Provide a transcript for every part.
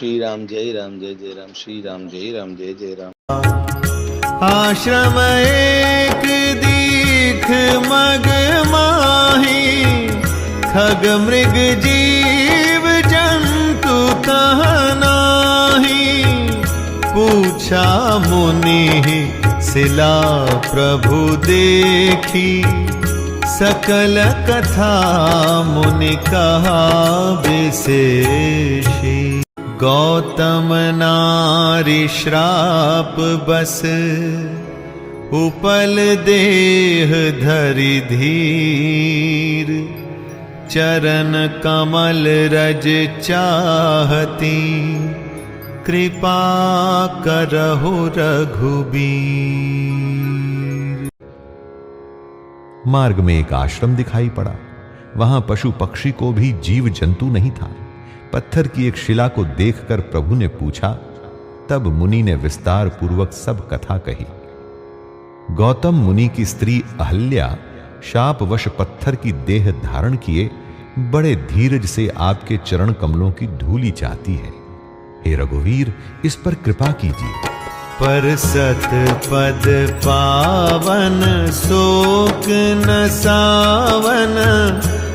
श्री राम जय राम जय जय राम श्री राम जय राम जय जय राम। आश्रम एक दीख मग माही, खग मृग जीव जंतु तह नाही। पूछा मुनि सिला प्रभु देखी, सकल कथा मुनि कहा विशेषी। गौतम नारी श्राप बस, उपल देह धरि धीर। चरण कमल रज चाहती, कृपा करहु रघुबीर। मार्ग में एक आश्रम दिखाई पड़ा। वहां पशु पक्षी को भी जीव जंतु नहीं था। पत्थर की एक शिला को देखकर प्रभु ने पूछा। तब मुनि ने विस्तार पूर्वक सब कथा कही। गौतम मुनि की स्त्री अहल्या शापवश पत्थर की देह धारण किए बड़े धीरज से आपके चरण कमलों की धूली चाहती है। हे रघुवीर, इस पर कृपा कीजिए। पर सत पद पावन, शोक न सावन।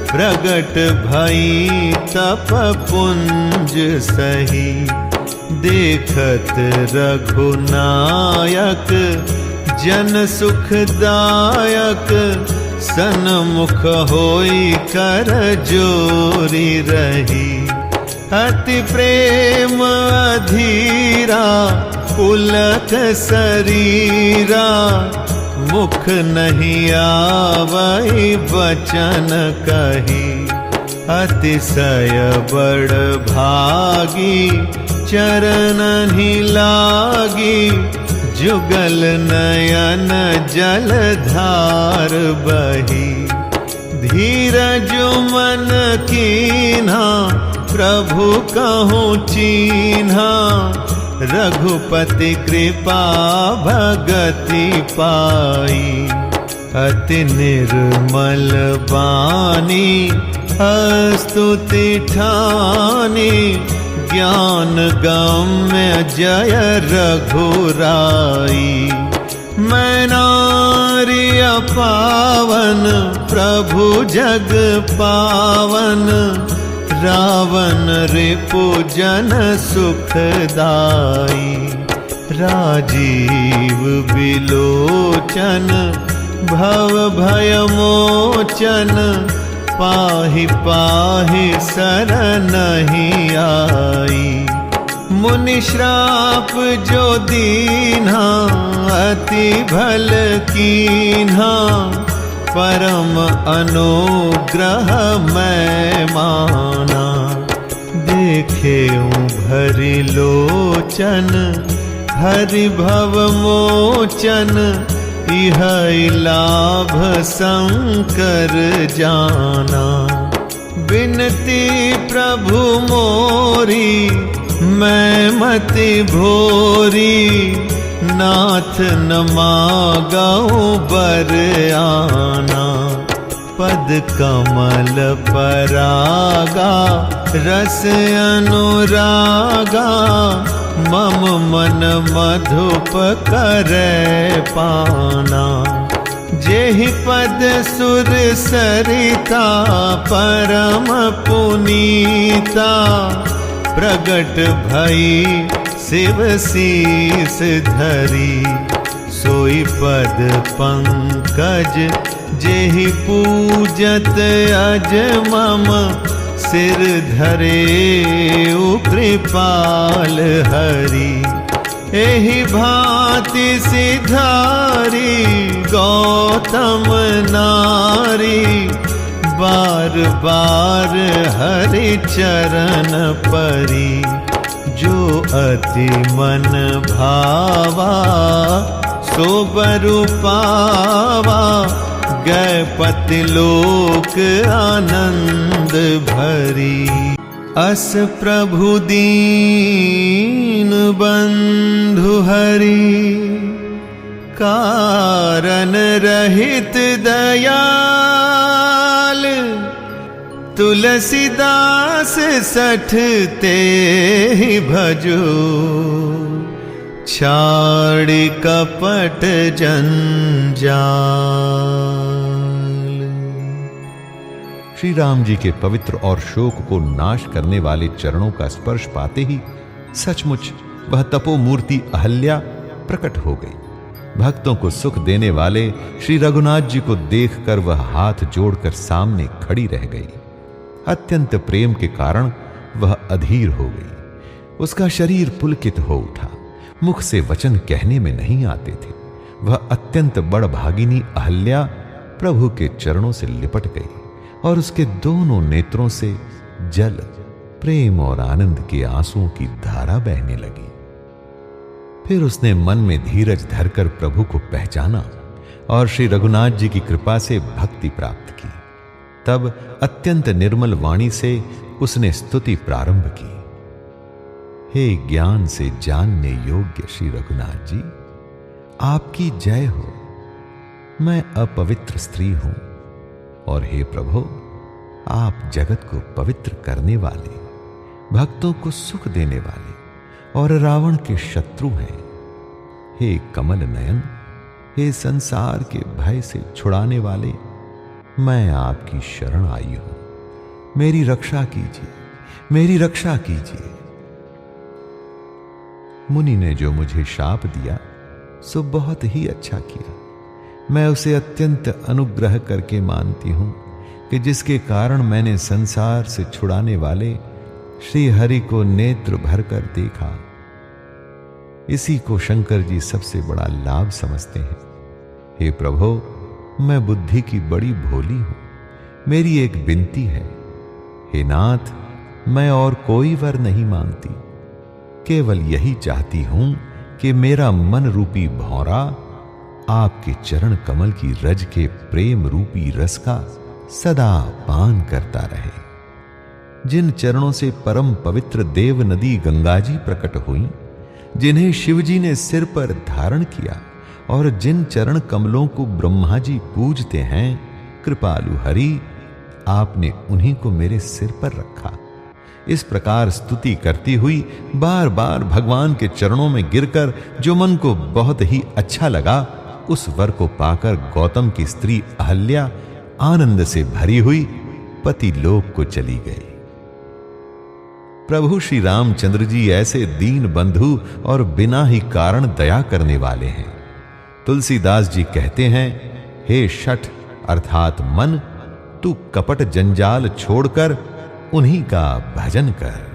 प्रगट भई तप पुंज सही, देखत रघुनायक जन सुखदायक। सन्मुख होई कर जोरी रही, अति प्रेम अधीरा। पुलक शरीरा, मुख नहीं आवई वचन कही। अतिशय बड़ भागी, चरण ही लागी। जुगल नयन जल धार बही, धीरज मन कीन्हा। प्रभु कहूँ चीन्हा, रघुपति कृपा भगति पाई। अति निर्मल बानी, स्तुति ठानी। ज्ञान गम्य जय रघुराई। मैं नारी पावन, प्रभु जग पावन। रावण रिपु जन सुखदाई। राजीव बिलोचन, भव भय मोचन। पाहि पाहि शरणहि आई। मुनि श्राप जो दीन्हा, अति भल कीन्हा। परम अनुग्रह मैं माना। देखे भरि लोचन, हरि भव मोचन। इह लाभ शंकर जाना। बिनती प्रभु मोरी, मैं मति भोरी। नाथ न मागऊं बर आना। पद कमल परागा, रस अनुरागा। मम मन मधुप करे पाना। जेहि पद सुर सरिता, परम पुनीता। प्रगट भई शिव शीस धरी। सोई पद पंकज, जेहि पूजत अज मम। सिर धरे कृपाल हरि। एहि भांति सिधारी, गौतम नारी। बार बार हरि चरण परी। जो अति मन भावा, सो बरु पावा। गए पति लोक आनंद भरी। अस प्रभु दीन बंधु हरि। कारण रहित दयाल, तुलसीदास सठ ते ही भजो, छाड़ कपट जंजाल। श्री राम जी के पवित्र और शोक को नाश करने वाले चरणों का स्पर्श पाते ही सचमुच वह तपोमूर्ति अहल्या प्रकट हो गई। भक्तों को सुख देने वाले श्री रघुनाथ जी को देखकर वह हाथ जोड़कर सामने खड़ी रह गई। अत्यंत प्रेम के कारण वह अधीर हो गई। उसका शरीर पुलकित हो उठा। मुख से वचन कहने में नहीं आते थे। वह अत्यंत बड़भागिनी अहल्या प्रभु के चरणों से लिपट गई और उसके दोनों नेत्रों से जल, प्रेम और आनंद के आंसुओं की धारा बहने लगी। फिर उसने मन में धीरज धरकर प्रभु को पहचाना और श्री रघुनाथ जी की कृपा से भक्ति प्राप्त की। तब अत्यंत निर्मल वाणी से उसने स्तुति प्रारंभ की। हे ज्ञान से जानने योग्य श्री रघुनाथ जी, आपकी जय हो। मैं अपवित्र स्त्री हूं और हे प्रभु, आप जगत को पवित्र करने वाले, भक्तों को सुख देने वाले और रावण के शत्रु हैं। हे कमल नयन, हे संसार के भय से छुड़ाने वाले, मैं आपकी शरण आई हूं। मेरी रक्षा कीजिए, मेरी रक्षा कीजिए। मुनि ने जो मुझे शाप दिया सो बहुत ही अच्छा किया। मैं उसे अत्यंत अनुग्रह करके मानती हूं कि जिसके कारण मैंने संसार से छुड़ाने वाले श्री हरि को नेत्र भरकर देखा। इसी को शंकर जी सबसे बड़ा लाभ समझते हैं। हे प्रभु, मैं बुद्धि की बड़ी भोली हूं। मेरी एक विनती है। हे नाथ, मैं और कोई वर नहीं मांगती, केवल यही चाहती हूं कि मेरा मन रूपी भौरा आपके चरण कमल की रज के प्रेम रूपी रस का सदा पान करता रहे। जिन चरणों से परम पवित्र देव नदी गंगा जी प्रकट हुई, जिन्हें शिवजी ने सिर पर धारण किया और जिन चरण कमलों को ब्रह्मा जी पूजते हैं, कृपालु हरि, आपने उन्हीं को मेरे सिर पर रखा। इस प्रकार स्तुति करती हुई बार बार भगवान के चरणों में गिरकर जो मन को बहुत ही अच्छा लगा, उस वर को पाकर गौतम की स्त्री अहल्या आनंद से भरी हुई पति लोक को चली गई। प्रभु श्री रामचंद्र जी ऐसे दीन बंधु और बिना ही कारण दया करने वाले हैं। तुलसीदास जी कहते हैं, हे शठ अर्थात मन, तू कपट जंजाल छोड़कर उन्हीं का भजन कर।